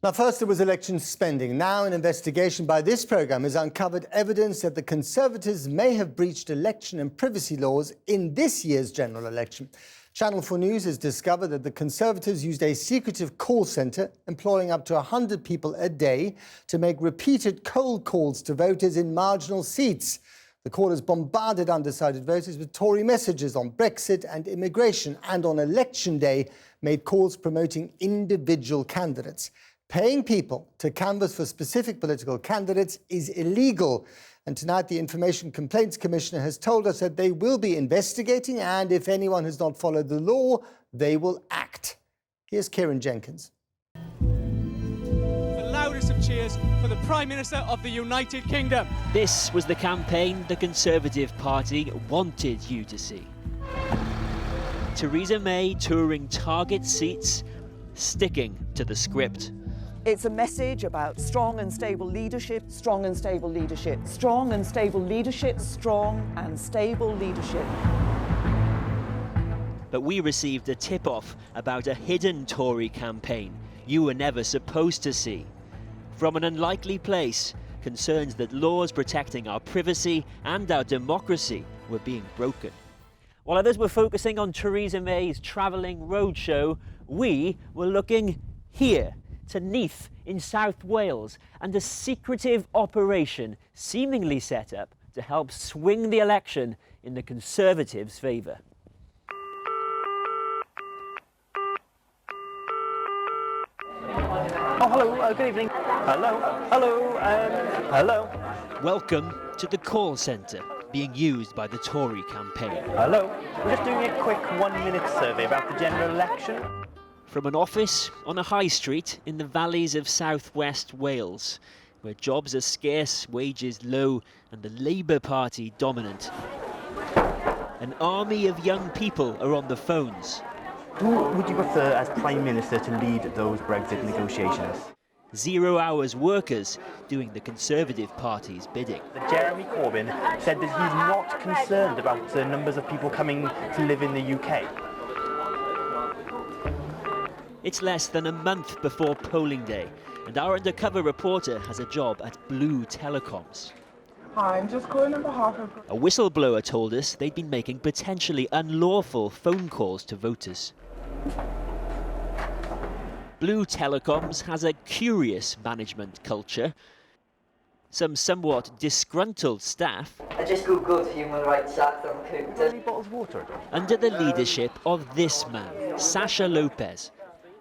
Now, first there was election spending. Now an investigation by this programme has uncovered evidence that the Conservatives may have breached election and privacy laws in this year's general election. Channel 4 News has discovered that the Conservatives used a secretive call centre employing up to 100 people a day to make repeated cold calls to voters in marginal seats. The callers bombarded undecided voters with Tory messages on Brexit and immigration, and on election day made calls promoting individual candidates. Paying people to canvass for specific political candidates is illegal. And tonight, the Information Complaints Commissioner has told us that they will be investigating, and if anyone has not followed the law, they will act. Here's Kieran Jenkins. The loudest of cheers for the Prime Minister of the United Kingdom. This was the campaign the Conservative Party wanted you to see. Theresa May touring target seats, sticking to the script. It's a message about strong and stable leadership, strong and stable leadership, strong and stable leadership, strong and stable leadership. But we received a tip-off about a hidden Tory campaign you were never supposed to see. From an unlikely place, concerns that laws protecting our privacy and our democracy were being broken. While others were focusing on Theresa May's travelling roadshow, we were looking here, to Neath in South Wales, and a secretive operation seemingly set up to help swing the election in the Conservatives' favour. Oh, hello, good evening. Hello. Welcome to the call centre being used by the Tory campaign. Hello. We're just doing a quick 1-minute survey about the general election. From an office on a high street in the valleys of southwest Wales, where jobs are scarce, wages low, and the Labour Party dominant. An army of young people are on the phones. Who would you prefer as Prime Minister to lead those Brexit negotiations? 0 hours workers doing the Conservative Party's bidding. Jeremy Corbyn said that he's not concerned about the numbers of people coming to live in the UK. It's less than a month before polling day, and our undercover reporter has a job at Blue Telecoms. Hi, I'm just calling on behalf of... A whistleblower told us they'd been making potentially unlawful phone calls to voters. Blue Telecoms has a curious management culture. Some somewhat disgruntled staff, I just googled Human Rights Act on Twitter. Bottles of water. under the leadership of this man, Sasha Lopez,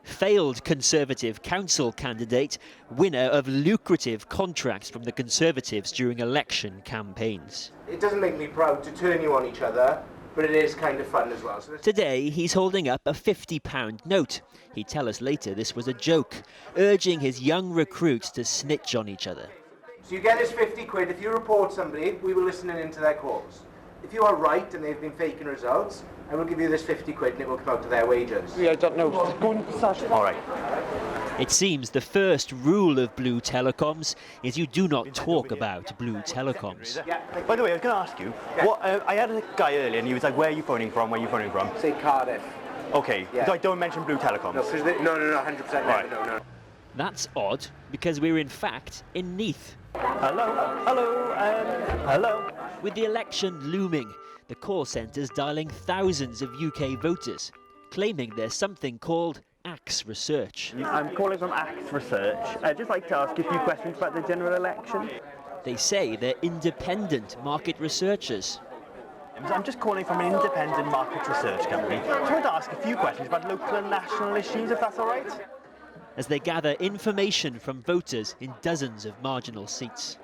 failed Conservative council candidate, winner of lucrative contracts from the Conservatives during election campaigns. It doesn't make me proud to turn you on each other, but it is kind of fun as well. Today, he's holding up a £50 note. He'd tell us later this was a joke, urging his young recruits to snitch on each other. So you get this 50 quid. If you report somebody, we will listen in to their calls. If you are right and they've been faking results, I will give you this 50 quid and it will come out of their wages. Yeah, I don't know. All right. It seems the first rule of Blue Telecoms is you do not talk about Blue Telecoms. By the way, I was going to ask you, I had a guy earlier and he was like, where are you phoning from, Say Cardiff. Okay, Yeah. so I don't mention Blue Telecoms. No, 100%. Right. No. That's odd, because we're in fact in Neath. Hello. With the election looming, the call centre's dialling thousands of UK voters, claiming there's something called Axe Research. I'm calling from Axe Research. I'd just like to ask you a few questions about the general election. They say they're independent market researchers. I'm just calling from an independent market research company. I just wanted to ask a few questions about local and national issues, if that's all right. As they gather information from voters in dozens of marginal seats.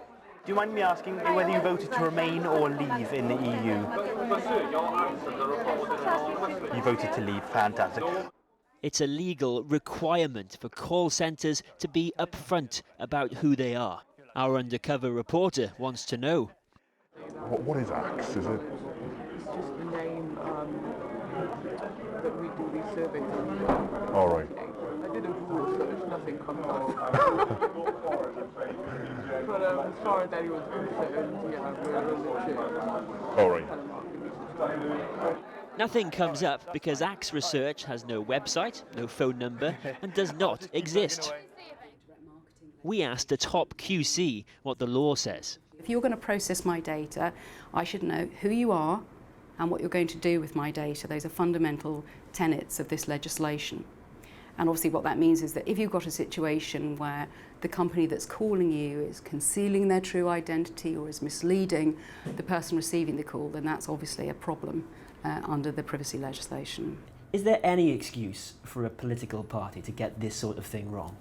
Do you mind me asking whether you voted to remain or leave in the EU? You voted to leave, fantastic. It's a legal requirement for call centres to be upfront about who they are. Our undercover reporter wants to know. What is Axe? Is it? It's just the name that we do these surveys on. All right. I did a Google search, nothing comes up. But as far as anyone's concerned, yeah, we're legit. All right. Nothing comes up because Axe Research has no website, no phone number, and does not exist. We asked a top QC what the law says. If you're going to process my data, I should know who you are and what you're going to do with my data. Those are fundamental tenets of this legislation. And obviously what that means is that if you've got a situation where the company that's calling you is concealing their true identity or is misleading the person receiving the call, then that's obviously a problem under the privacy legislation. Is there any excuse for a political party to get this sort of thing wrong?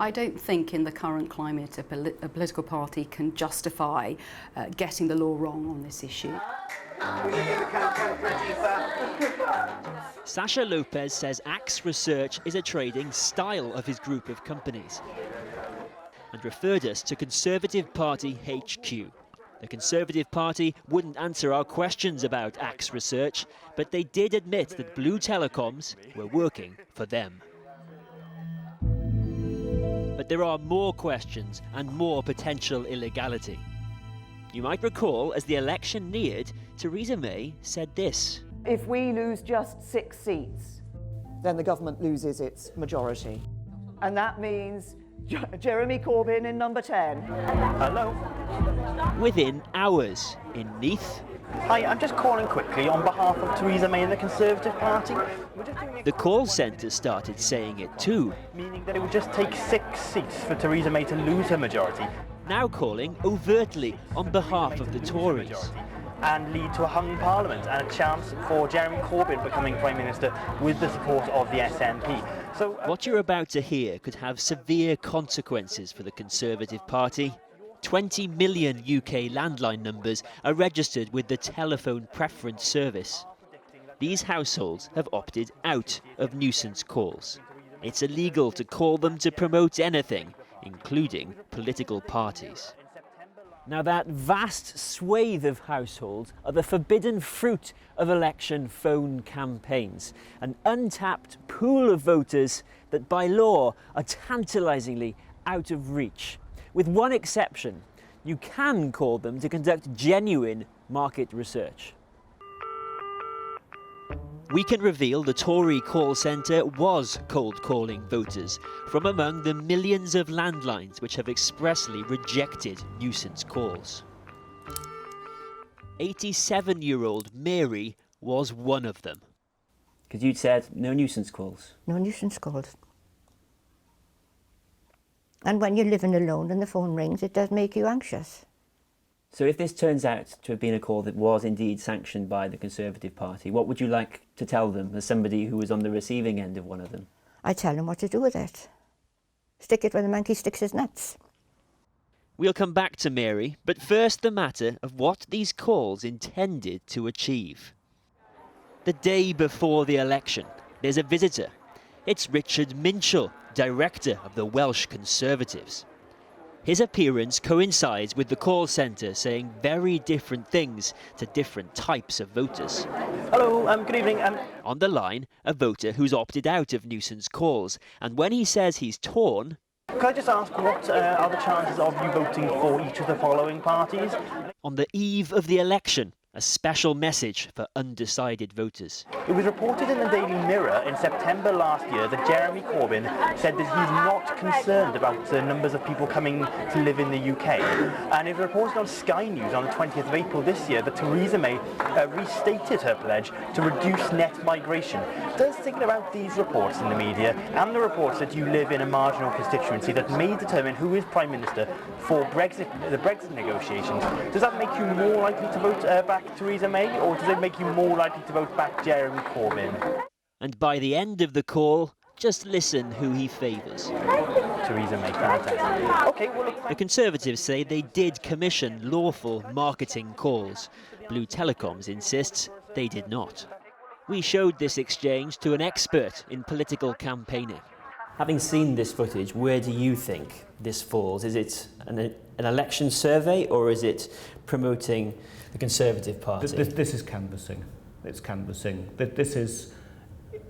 I don't think in the current climate a political party can justify getting the law wrong on this issue. Sasha Lopez says Axe Research is a trading style of his group of companies and referred us to Conservative Party HQ. The Conservative Party wouldn't answer our questions about Axe Research, but they did admit that Blue Telecoms were working for them. But there are more questions and more potential illegality. You might recall, as the election neared, Theresa May said this. If we lose just 6 seats, then the government loses its majority. And that means Jeremy Corbyn in number 10. Hello. Within hours, in Neath. Hi, I'm just calling quickly on behalf of Theresa May and the Conservative Party. The call centre started saying it too. Meaning that it would just take 6 seats for Theresa May to lose her majority. Now calling overtly on behalf of the Tories. And lead to a hung parliament and a chance for Jeremy Corbyn becoming Prime Minister with the support of the SNP. So, what you're about to hear could have severe consequences for the Conservative Party. 20 million UK landline numbers are registered with the Telephone Preference Service. These households have opted out of nuisance calls. It's illegal to call them to promote anything, including political parties. Now, that vast swathe of households are the forbidden fruit of election phone campaigns, an untapped pool of voters that by law are tantalisingly out of reach. With one exception, you can call them to conduct genuine market research. We can reveal the Tory call centre was cold calling voters from among the millions of landlines which have expressly rejected nuisance calls. 87-year-old Mary was one of them. Because you'd said no nuisance calls. No nuisance calls. And when you're living alone and the phone rings, it does make you anxious. So if this turns out to have been a call that was indeed sanctioned by the Conservative Party, what would you like to tell them as somebody who was on the receiving end of one of them? I tell them what to do with it. Stick it where the monkey sticks his nuts. We'll come back to Mary, but first the matter of what these calls intended to achieve. The day before the election, there's a visitor. It's Richard Minchell, director of the Welsh Conservatives. His appearance coincides with the call centre saying very different things to different types of voters. Hello, good evening. On the line, a voter who's opted out of nuisance calls, and when he says he's torn... Can I just ask what are the chances of you voting for each of the following parties? On the eve of the election, a special message for undecided voters. It was reported in the Daily Mirror in September last year that Jeremy Corbyn said that he's not concerned about the numbers of people coming to live in the UK. And it was reported on Sky News on the 20th of April this year that Theresa May restated her pledge to reduce net migration. Does thinking about these reports in the media and the reports that you live in a marginal constituency that may determine who is Prime Minister for the Brexit negotiations, does that make you more likely to vote back Theresa May, or does it make you more likely to vote back Jeremy Corbyn? And by the end of the call, just listen who he favours. Theresa May, fantastic. Okay, well, look, the Conservatives say they did commission lawful marketing calls. Blue Telecoms insists they did not. We showed this exchange to an expert in political campaigning. Having seen this footage, where do you think this falls? Is it an election survey, or is it promoting the Conservative Party? This is canvassing. It's canvassing. This is,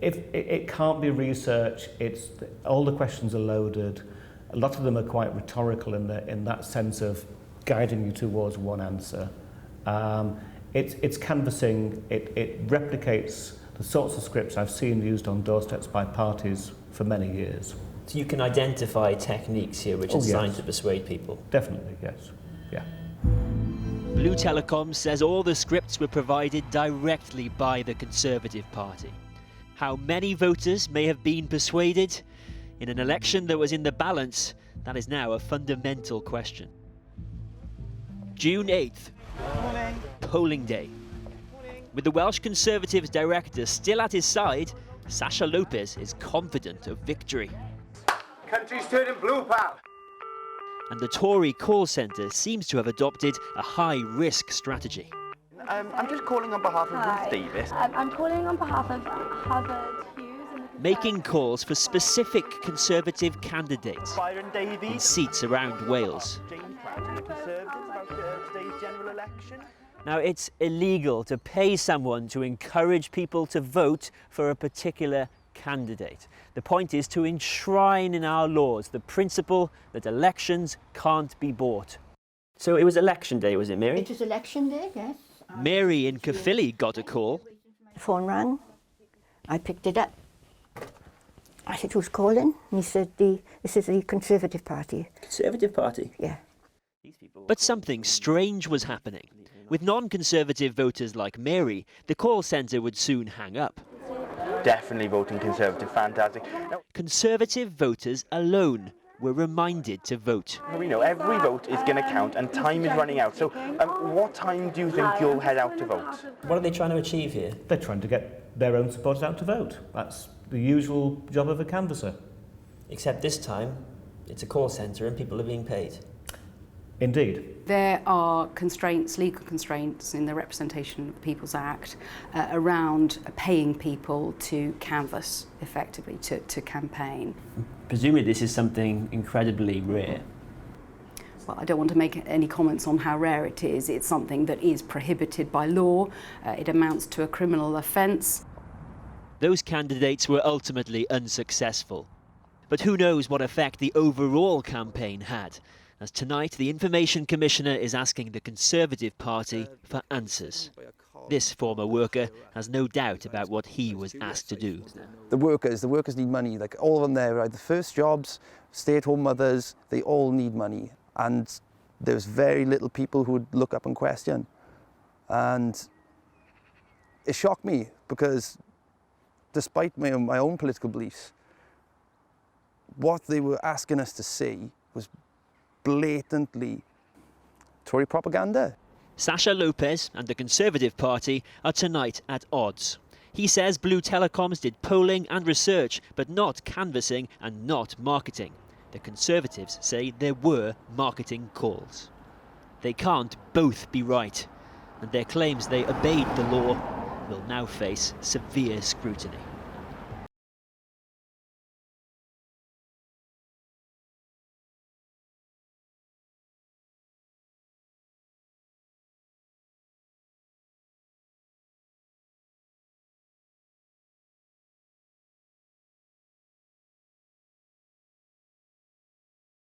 if it can't be research. It's all the questions are loaded. A lot of them are quite rhetorical in that sense of guiding you towards one answer. It's canvassing. It replicates the sorts of scripts I've seen used on doorsteps by parties for many years. So you can identify techniques here which are designed to persuade people? Definitely, yes. Yeah. Blue Telecom says all the scripts were provided directly by the Conservative Party. How many voters may have been persuaded? In an election that was in the balance, that is now a fundamental question. June 8th, polling day. With the Welsh Conservatives director still at his side, Sasha Lopez is confident of victory. Country's turning blue, pal. And the Tory call centre seems to have adopted a high-risk strategy. I'm just calling on behalf of Ruth Davis. I'm calling on behalf of Harvard Hughes. Making calls for specific Conservative candidates Byron in Davies. seats around Wales. James Pratt, the Conservatives, about today's general election. Now, it's illegal to pay someone to encourage people to vote for a particular candidate. The point is to enshrine in our laws the principle that elections can't be bought. So it was election day, was it, Mary? It was election day, yes. Mary in Caerphilly got a call. The phone rang. I picked it up. I said, who's calling? And he said, this is the Conservative Party. Conservative Party? Yeah. But something strange was happening. With non-Conservative voters like Mary, the call centre would soon hang up. Definitely voting Conservative, fantastic. Now, Conservative voters alone were reminded to vote. we know every vote is going to count and time is running out. So what time do you think you'll head out to vote? What are they trying to achieve here? They're trying to get their own supporters out to vote. That's the usual job of a canvasser. Except this time, it's a call centre and people are being paid. Indeed. There are constraints, legal constraints in the Representation of People's Act around paying people to canvass effectively, to campaign. Presumably this is something incredibly rare. Well, I don't want to make any comments on how rare it is. It's something that is prohibited by law. It amounts to a criminal offence. Those candidates were ultimately unsuccessful. But who knows what effect the overall campaign had, as tonight the Information Commissioner is asking the Conservative Party for answers. This former worker has no doubt about what he was asked to do. The workers need money, like all of them there, right? The first jobs, stay-at-home mothers, they all need money. And there's very little people who would look up and question. And it shocked me because despite my own political beliefs, what they were asking us to see was blatantly Tory propaganda. Sasha Lopez and the Conservative Party are tonight at odds. He says Blue Telecoms did polling and research, but not canvassing and not marketing. The Conservatives say there were marketing calls. They can't both be right, and their claims they obeyed the law will now face severe scrutiny.